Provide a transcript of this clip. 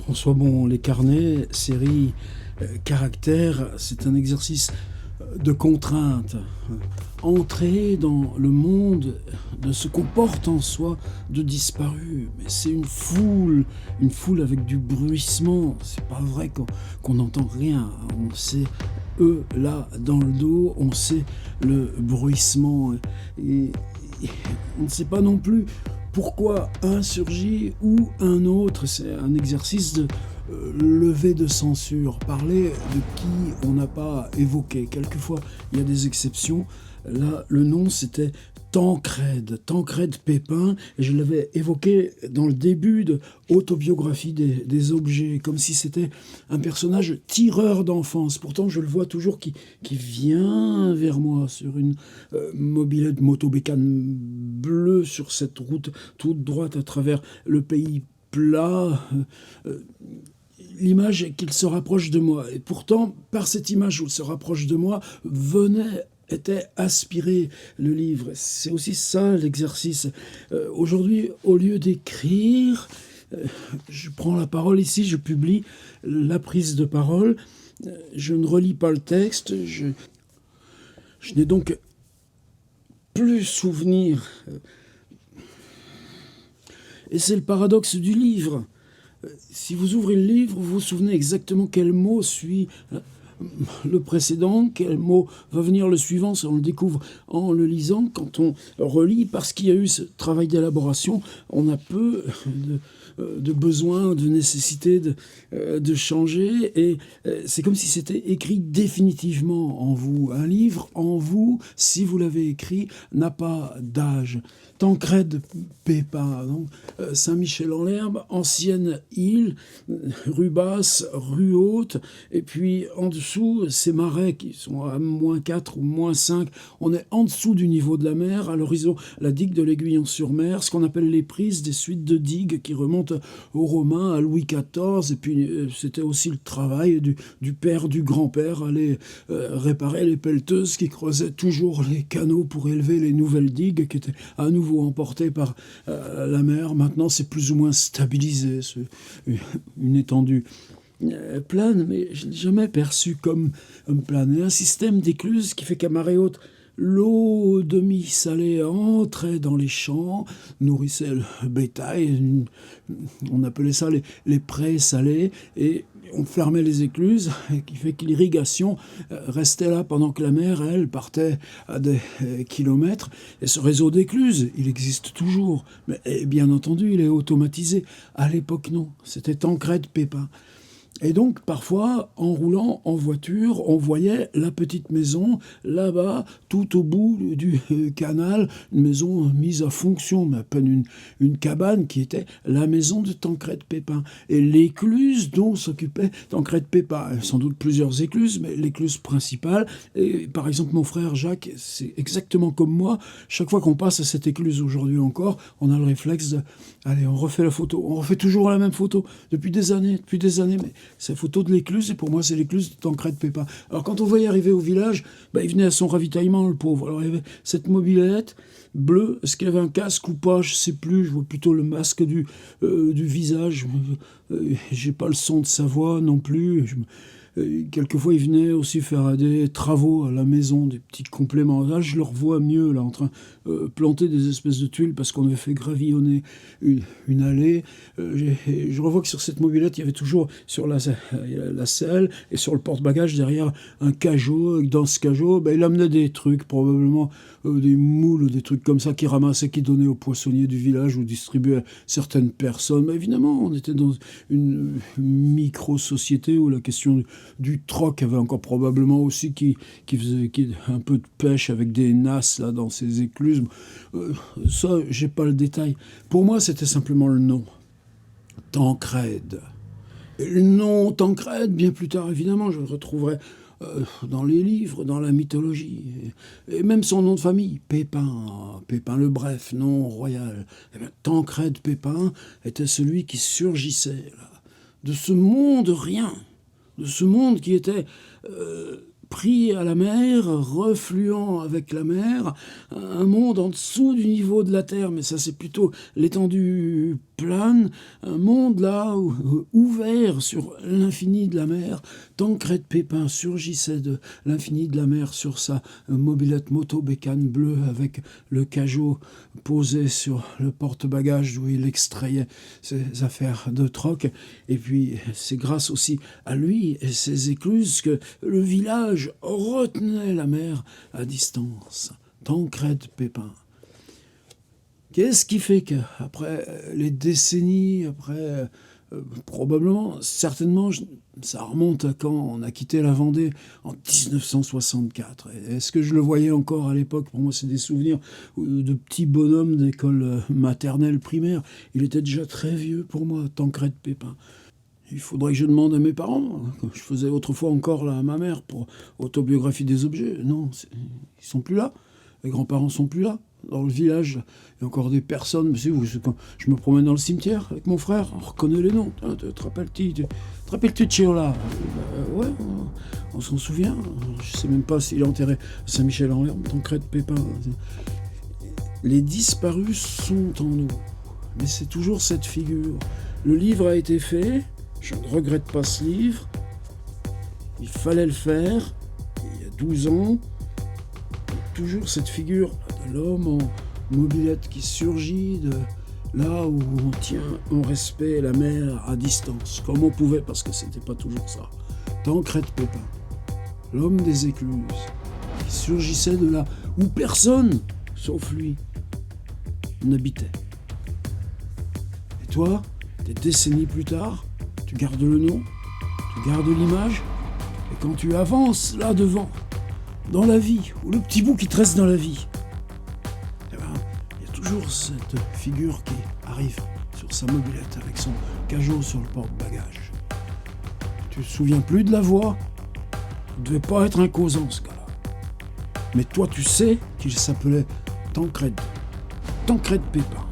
François, bon, les carnets, séries, caractères, c'est un exercice de contrainte. Entrer dans le monde de ce qu'on porte en soi de disparu. Mais c'est une foule avec du bruissement. C'est pas vrai qu'on n'entend rien. On sait eux là dans le dos, on sait le bruissement. Et, et on ne sait pas non plus pourquoi un surgit ou un autre. C'est un exercice de lever de censure, parler de qui on n'a pas évoqué. Quelquefois, il y a des exceptions. Là, le nom, c'était Tancrède Pépin, et je l'avais évoqué dans le début de Autobiographie des objets, comme si c'était un personnage tireur d'enfance. Pourtant, je le vois toujours qui vient vers moi sur une mobilette motobécane bleue sur cette route toute droite à travers le pays plat. L'image est qu'il se rapproche de moi. Et pourtant, par cette image où il se rapproche de moi, était aspiré le livre. C'est aussi ça l'exercice. Aujourd'hui, au lieu d'écrire, je prends la parole ici, je publie la prise de parole. Je ne relis pas le texte. Je n'ai donc plus souvenir. Et c'est le paradoxe du livre. Si vous ouvrez le livre, vous vous souvenez exactement quel mot suit le précédent, quel mot va venir le suivant, ça on le découvre en le lisant. Quand on relit, parce qu'il y a eu ce travail d'élaboration, on a peu de besoin, de nécessité de changer, et c'est comme si c'était écrit définitivement en vous. Un livre en vous, si vous l'avez écrit, n'a pas d'âge. Tancrède Pépin, Saint-Michel-en-l'Herbe, ancienne île, rue basse, rue haute, et puis en dessous, ces marais qui sont à -4 ou -5, on est en dessous du niveau de la mer, à l'horizon, la digue de l'Aiguillon-sur-Mer, ce qu'on appelle les prises, des suites de digues qui remontent aux Romains, à Louis XIV, et puis c'était aussi le travail du père, du grand-père, aller réparer les pelleteuses qui creusaient toujours les canaux pour élever les nouvelles digues qui étaient à nouveau emportées par la mer. Maintenant, c'est plus ou moins stabilisé, c'est une étendue plane, mais je ne l'ai jamais perçu comme plane. Et un système d'écluses qui fait qu'à marée haute, l'eau demi-salée entrait dans les champs, nourrissait le bétail. On appelait ça les prés salés, et on fermait les écluses, qui fait que l'irrigation restait là pendant que la mer, elle, partait à des kilomètres. Et ce réseau d'écluses, il existe toujours. Mais bien entendu, il est automatisé. À l'époque, non. C'était Tancrède Pépin. Et donc, parfois, en roulant en voiture, on voyait la petite maison, là-bas, tout au bout du canal, une maison mise à fonction, mais à peine une cabane qui était la maison de Tancrède Pépin. Et l'écluse dont s'occupait Tancrède Pépin, sans doute plusieurs écluses, mais l'écluse principale, et par exemple, mon frère Jacques, c'est exactement comme moi, chaque fois qu'on passe à cette écluse aujourd'hui encore, on a le réflexe de, allez, on refait la photo, on refait toujours la même photo, depuis des années, mais cette photo de l'écluse, et pour moi, c'est l'écluse de Tancrède Pépin. Alors, quand on voyait arriver au village, il venait à son ravitaillement, le pauvre. Alors, il y avait cette mobilette bleue. Est-ce qu'il y avait un casque ou pas? Je ne sais plus. Je vois plutôt le masque du visage. J'ai pas le son de sa voix non plus. Quelquefois, il venait aussi faire des travaux à la maison, des petits compléments. Là, je le revois mieux, là, en train de planter des espèces de tuiles parce qu'on avait fait gravillonner une allée. Je revois que sur cette mobilette, il y avait toujours sur la selle et sur le porte-bagages derrière un cajot. Dans ce cajot, il amenait des trucs, probablement des moules ou des trucs comme ça qu'il ramassait, qu'il donnait aux poissonniers du village ou distribuait à certaines personnes. Mais évidemment, on était dans une micro-société où la question du troc avait encore probablement aussi qui faisait un peu de pêche avec des nasses là dans ces écluses. Ça, j'ai pas le détail. Pour moi, c'était simplement le nom. Tancrède. Et le nom Tancrède, bien plus tard, évidemment, je le retrouverai dans les livres, dans la mythologie. Et même son nom de famille, Pépin le Bref, nom royal. Eh bien, Tancrède Pépin était celui qui surgissait là, de ce monde rien, de ce monde qui était pris à la mer, refluant avec la mer, un monde en dessous du niveau de la terre, mais ça c'est plutôt l'étendue plane, un monde là, ouvert sur l'infini de la mer. Tancred Pépin surgissait de l'infini de la mer sur sa mobilette moto bécane bleue avec le cajot posé sur le porte-bagages où il extrayait ses affaires de troc. Et puis, c'est grâce aussi à lui et ses écluses que le village retenait la mer à distance. Tancred Pépin. Qu'est-ce qui fait qu'après les décennies, probablement, certainement, ça remonte à quand on a quitté la Vendée en 1964. Est-ce que je le voyais encore à l'époque? Pour moi, c'est des souvenirs de petits bonhommes d'école maternelle, primaire. Il était déjà très vieux pour moi, Tancred Pépin. Il faudrait que je demande à mes parents, comme je faisais autrefois encore là, à ma mère pour Autobiographie des objets. Non, ils sont plus là. Les grands-parents sont plus là. Dans le village, il y a encore des personnes. Quand je me promène dans le cimetière avec mon frère, on reconnaît les noms. Te rappelles-tu de Chéola? Ouais, on s'en souvient. Je sais même pas s'il est enterré à Saint-Michel-en-Lerme, Tancred Pépin. Les disparus sont en nous. Mais c'est toujours cette figure. Le livre a été fait. Je ne regrette pas ce livre. Il fallait le faire. Il y a 12 ans. Toujours cette figure de l'homme en mobilette qui surgit de là où on tient en respect la mer à distance, comme on pouvait, parce que c'était pas toujours ça. Tancred Pépin, l'homme des écluses, qui surgissait de là où personne, sauf lui, n'habitait. Et toi, des décennies plus tard, tu gardes le nom, tu gardes l'image, et quand tu avances là devant, dans la vie, ou le petit bout qui te reste dans la vie, eh ben, il y a toujours cette figure qui arrive sur sa mobilette avec son cajot sur le porte-bagages. Tu te souviens plus de la voix? Il devait pas être imposant ce gars-là. Mais toi tu sais qu'il s'appelait Tancred Pépin.